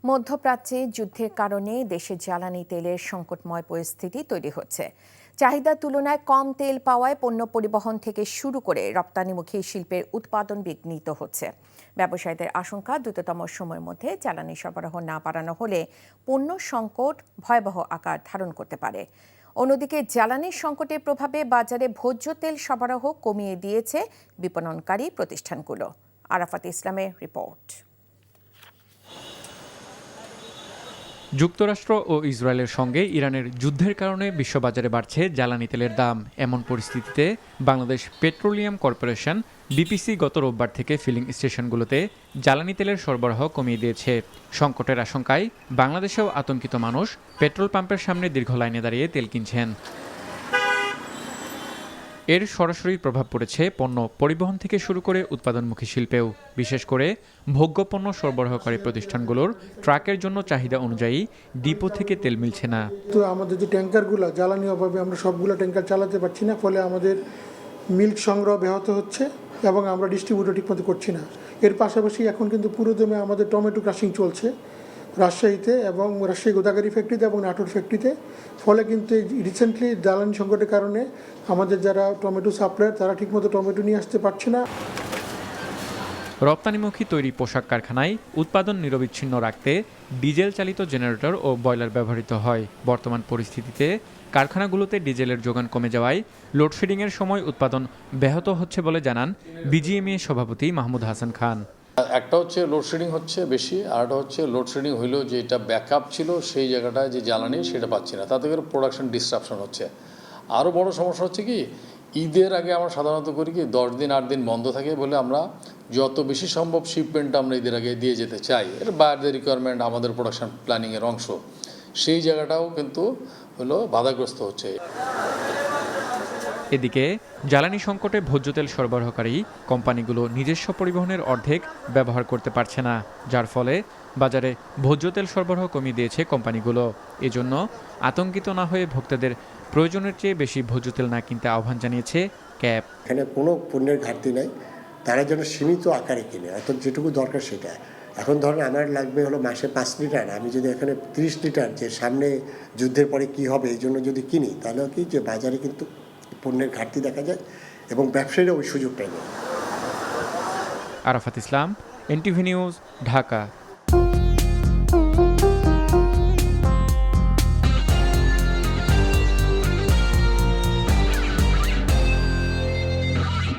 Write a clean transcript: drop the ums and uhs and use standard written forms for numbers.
মধ্যপ্রাচ্যে যুদ্ধের কারণে দেশে জ্বালানি তেলের সংকটময় পরিস্থিতি তৈরি হচ্ছে। চাহিদার তুলনায় কম তেল পাওয়ায় পণ্য পরিবহন থেকে শুরু করে রপ্তানিমুখী শিল্পের উৎপাদন বিঘ্নিত হচ্ছে। ব্যবসায়ীদের আশঙ্কা, দ্রুততম সময়ের মধ্যে জ্বালানি সরবরাহ না বাড়ানো হলে পণ্য সংকট ভয়াবহ আকার ধারণ করতে পারে। অন্যদিকে জ্বালানির সংকটের প্রভাবে বাজারে ভোজ্য তেল সরবরাহ কমিয়ে দিয়েছে বিপণনকারী প্রতিষ্ঠানগুলো। আরাফাত ইসলামের রিপোর্ট। যুক্তরাষ্ট্র ও ইসরায়েলের সঙ্গে ইরানের যুদ্ধের কারণে বিশ্ববাজারে বাড়ছে জ্বালানি তেলের দাম। এমন পরিস্থিতিতে বাংলাদেশ পেট্রোলিয়াম কর্পোরেশন বিপিসি গত রোববার থেকে ফিলিং স্টেশনগুলোতে জ্বালানি তেলের সরবরাহ কমিয়ে দিয়েছে। সংকটের আশঙ্কায় বাংলাদেশেও আতঙ্কিত মানুষ পেট্রোল পাম্পের সামনে দীর্ঘ লাইনে দাঁড়িয়ে তেল কিনছেন। এর সরাসরি প্রভাব পড়েছে পণ্য পরিবহন থেকে শুরু করে উৎপাদনমুখী শিল্পেও। বিশেষ করে ভোগ্য পণ্য সরবরাহকারী প্রতিষ্ঠানগুলোর ট্রাকের জন্য চাহিদা অনুযায়ী ডিপো থেকে তেল মিলছে না। তো আমাদের যে ট্যাঙ্কারগুলো জ্বালানি অভাবে আমরা সবগুলো ট্যাঙ্কার চালাতে পারছি না, ফলে আমাদের মিল্ক সংগ্রহ ব্যাহত হচ্ছে এবং আমরা ডিস্ট্রিবিউটর ঠিকমতো করছি না। এর পাশাপাশি এখন কিন্তু পুরোদমে আমাদের টমেটো ক্রাশিং চলছে রাজশাহীতে এবং রাজশাহী গোদাগাড়ি ফ্যাক্টরিতে এবং নাটোর ফ্যাক্টরিতে। ফলে কিন্তু রিসেন্টলি জ্বালানি সংকটের কারণে আমাদের যারা টমেটো সাপ্লায়ার তারা ঠিকমতো টমেটো নিয়ে আসতে পারছে না। রপ্তানিমুখী তৈরি পোশাক কারখানায় উৎপাদন নিরবিচ্ছিন্ন রাখতে ডিজেল চালিত জেনারেটর ও বয়লার ব্যবহৃত হয়। বর্তমান পরিস্থিতিতে কারখানাগুলোতে ডিজেলের যোগান কমে যাওয়ায় লোডশেডিংয়ের সময় উৎপাদন ব্যাহত হচ্ছে বলে জানান বিজিএমইএ সভাপতি মাহমুদ হাসান খান। একটা হচ্ছে লোডশেডিং হচ্ছে বেশি, আর একটা হচ্ছে লোডশেডিং হইলেও যে এটা ব্যাকআপ ছিল সেই জায়গাটায় যে জ্বালানি সেটা পাচ্ছি না, তাতে করে প্রোডাকশন ডিসরাপশন হচ্ছে। আরও বড় সমস্যা হচ্ছে কি, ঈদের আগে আমরা সাধারণত করি কি 10 দিন 8 দিন বন্ধ থাকে বলে আমরা যত বেশি সম্ভব শিপমেন্ট আমরা ঈদের আগে দিয়ে যেতে চাই। এটা বায়ারদের রিকোয়ারমেন্ট, আমাদের প্রোডাকশন প্ল্যানিংয়ের অংশ। সেই জায়গাটাও কিন্তু হলো বাধাগ্রস্ত হচ্ছে। এদিকে জ্বালানি সংকটে ভোজ্য তেল সরবরাহকারী কোম্পানিগুলো নিজস্ব পরিবহনের অর্ধেক ব্যবহার করতে পারছে না, যার ফলে বাজারে ভোজ্য তেল সরবরাহ কমিয়ে দিয়েছে কোম্পানিগুলো। এজন্য আতঙ্কিত না হয়ে ভোক্তাদের প্রয়োজনের চেয়ে বেশি ভোজ্য তেল না কিনতে আহ্বান জানিয়েছে ক্যাব। এখানে কোনো পণ্যের ঘাটতি নাই, তারা যেন সীমিত আকারে কিনে, অর্থাৎ যেটুকু দরকার সেটা। এখন ধরেন আমার লাগবে হলো মাসে 5 লিটার, আমি যদি এখানে 30 লিটার যে সামনে যুদ্ধের পরে কি হবে এই জন্য যদি কিনি, তাহলে কি যে বাজারে কিন্তু পণ্যের ঘাটতি দেখা যায় এবং ব্যবসায়ীরা ওই সুযোগটাই নেয়। আরাফাত ইসলাম, এনটিভি নিউজ, ঢাকা।